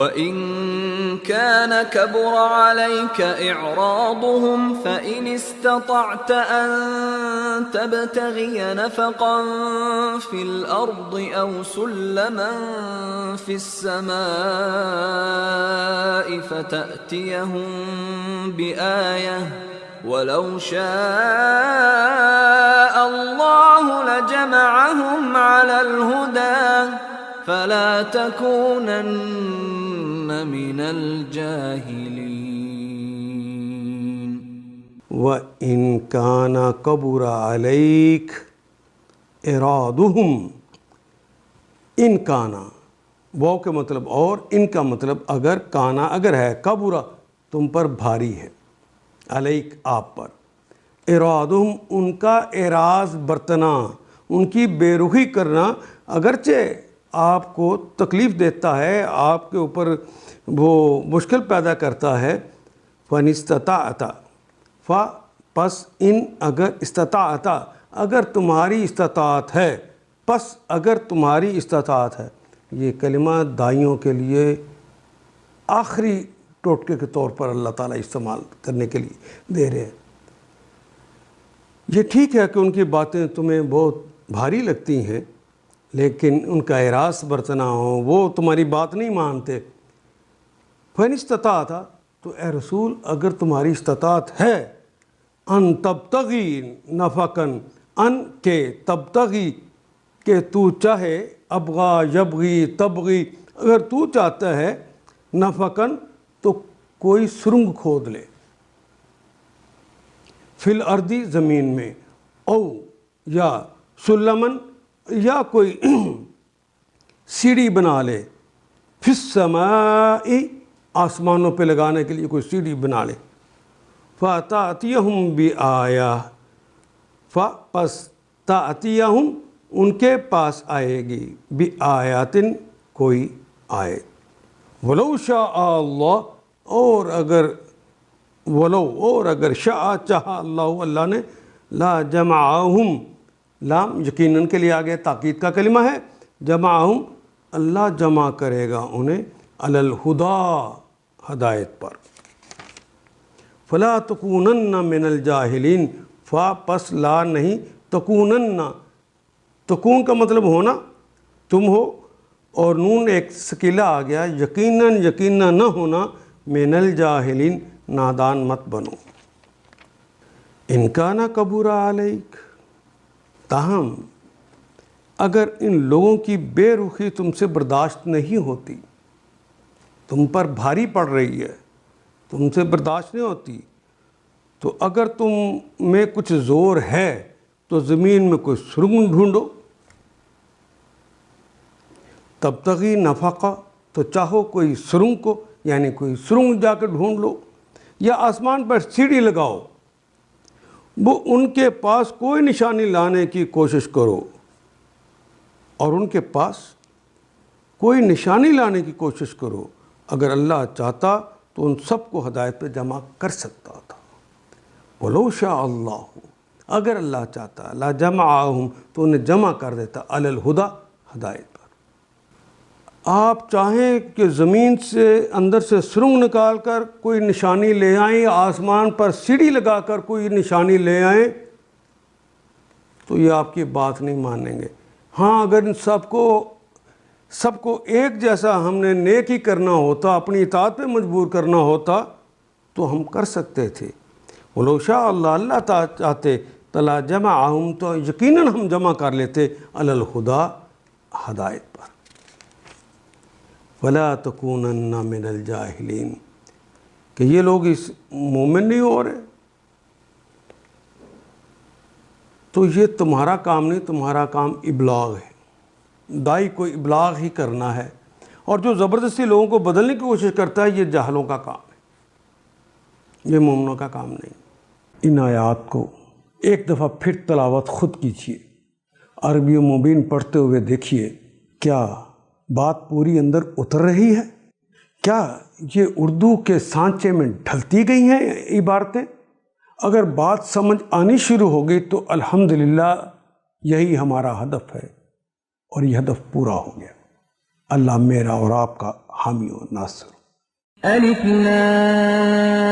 وَإِن كَانَ كَبُرَ عَلَيْكَ إِعْرَاضُهُمْ فَإِنِ اسْتَطَعْتَ أَن تَبْتَغِيَ نَفَقًا فِي الْأَرْضِ أَوْ سُلَّمًا فِي السَّمَاءِ فَتَأْتِيَهُم بِآيَةٍ وَلَوْ شَاءَ اللَّهُ لَجَمَعَهُمْ عَلَى الْهُدَى فَلَا تَكُونَنَّ مِنَ الْجَاهِلِينَ وَإِن كَانَ كَبُرَ عَلَيْكَ إِعْرَاضُهُمْ، ان کانا واو کا مطلب اور، ان کا مطلب اگر، کانا اگر ہے، کبرا تم پر بھاری ہے، علیک آپ پر، اعراضہم ان کا اعراض برتنا، ان کی بے رخی کرنا اگرچہ آپ کو تکلیف دیتا ہے، آپ کے اوپر وہ مشکل پیدا کرتا ہے، فَإِنِ اسْتَطَعْتَ پس ان اگر استطاعت اگر تمہاری استطاعت ہے، پس اگر تمہاری استطاعت ہے، یہ کلمہ دائیوں کے لیے آخری ٹوٹکے کے طور پر اللہ تعالیٰ استعمال کرنے کے لیے دے رہے ہیں۔ یہ ٹھیک ہے کہ ان کی باتیں تمہیں بہت بھاری لگتی ہیں، لیکن ان کا اعراض برتنا ہو، وہ تمہاری بات نہیں مانتے۔ فَإِنِ اسْتَطَعْتَ تو اے رسول اگر تمہاری استطاعت ہے، ان تبتغی نفقاً، ان کے تبتغی کہ تو چاہے، ابغا یبغی تبغی، اگر تو چاہتا ہے نفقاً تو کوئی سرنگ کھود لے، فی الارض زمین میں، او یا سلمن یا کوئی سیڑھی بنا لے، فی السماء آسمانوں پہ لگانے کے لیے کوئی سیڑھی بنا لے، فَتَأْتِيَهُمْ بِآیَةٍ پس تَأْتِيَهُمْ ان کے پاس آئے گی، بِآیَةٍ کوئی آیت، وَلَوْ شَاءَ اللَّهُ اور اگر شاء چاہا اللہ نے، لا جمعہم، لام یقیناً کے لیے آگے تاکید کا کلمہ ہے، جمعہم اللہ جمع کرے گا انہیں، علی الہدا ہدایت پر، فلا تکونن من الجاہلین پس لا نہیں، تکونن، تکون کا مطلب ہونا، تم ہو، اور نون ایک سکیلا آ گیا، یقیناً یقیناً نہ ہونا، من الجاہلین نادان مت بنو۔ ان کان کبر علیک تاہم اگر ان لوگوں کی بے رخی تم سے برداشت نہیں ہوتی، تم پر بھاری پڑ رہی ہے، تم سے برداشت نہیں ہوتی، تو اگر تم میں کچھ زور ہے تو زمین میں کوئی سرنگ ڈھونڈو، تبتغی نفقہ تو چاہو کوئی سرنگ کو، یعنی کوئی سرنگ جا کے ڈھونڈ لو، یا آسمان پر سیڑھی لگاؤ، وہ ان کے پاس کوئی نشانی لانے کی کوشش کرو، اور ان کے پاس کوئی نشانی لانے کی کوشش کرو، اگر اللہ چاہتا تو ان سب کو ہدایت پہ جمع کر سکتا تھا، وَلَوْ شَاءَ اللَّهُ اگر اللہ چاہتا، لَجَمَعَهُمْ تو انہیں جمع کر دیتا، علی الہدا ہدایت پر۔ آپ چاہیں کہ زمین سے اندر سے سرنگ نکال کر کوئی نشانی لے آئیں، آسمان پر سیڑھی لگا کر کوئی نشانی لے آئیں، تو یہ آپ کی بات نہیں مانیں گے۔ ہاں اگر ان سب کو ایک جیسا ہم نے نیک ہی کرنا ہوتا، اپنی اطاعت پہ مجبور کرنا ہوتا تو ہم کر سکتے تھے، وَلَوْ شَاءَ اللہ چاہتے تَلَا جَمَعَهُمْ تو یقیناً ہم جمع کر لیتے، علی الہدا ہدایت پر، وَلَا تَكُونَنَّ مِنَ الْجَاهِلِينَ کہ یہ لوگ اس مومن نہیں ہو رہے، تو یہ تمہارا کام نہیں، تمہارا کام ابلاغ ہے، دائی کو ابلاغ ہی کرنا ہے، اور جو زبردستی لوگوں کو بدلنے کی کوشش کرتا ہے یہ جاہلوں کا کام ہے، یہ مومنوں کا کام نہیں۔ ان آیات کو ایک دفعہ پھر تلاوت خود کیجیے، عربی و مبین پڑھتے ہوئے دیکھیے، کیا بات پوری اندر اتر رہی ہے؟ کیا یہ اردو کے سانچے میں ڈھلتی گئی ہیں عبارتیں؟ اگر بات سمجھ آنی شروع ہوگی تو الحمدللہ یہی ہمارا ہدف ہے، اور یہ ہدف پورا ہو گیا۔ اللہ میرا اور آپ کا حامی و ناصر. الف لام